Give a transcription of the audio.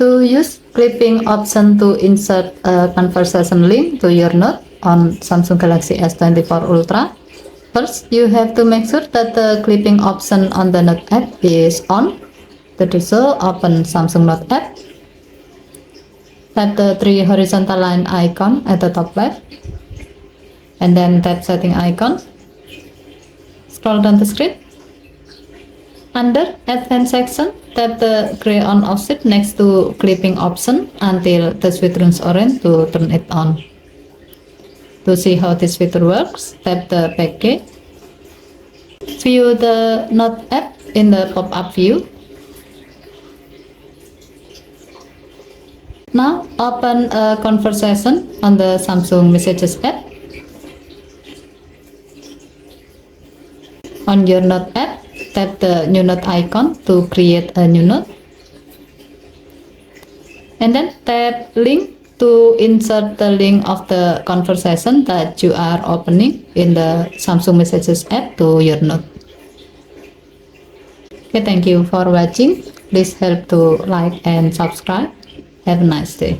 To use clipping option to insert a conversation link to your note on Samsung Galaxy S24 Ultra, first you have to make sure that the clipping option on the Note app is on. To do so, open Samsung Note app, tap the three horizontal line icon at the top left, and then tap setting icon. Scroll down the screen. Under Advanced section, tap the gray on off switch next to clipping option until the switch turns orange to turn it on. To see how this feature works, tap the back key. View the Note app in the pop-up view. Now open a conversation on the Samsung Messages app. On your Note app, tap the new note icon to create a new note. And then tap link to insert the link of the conversation that you are opening in the Samsung Messages app to your note. Okay, thank you for watching. Please help to like and subscribe. Have a nice day.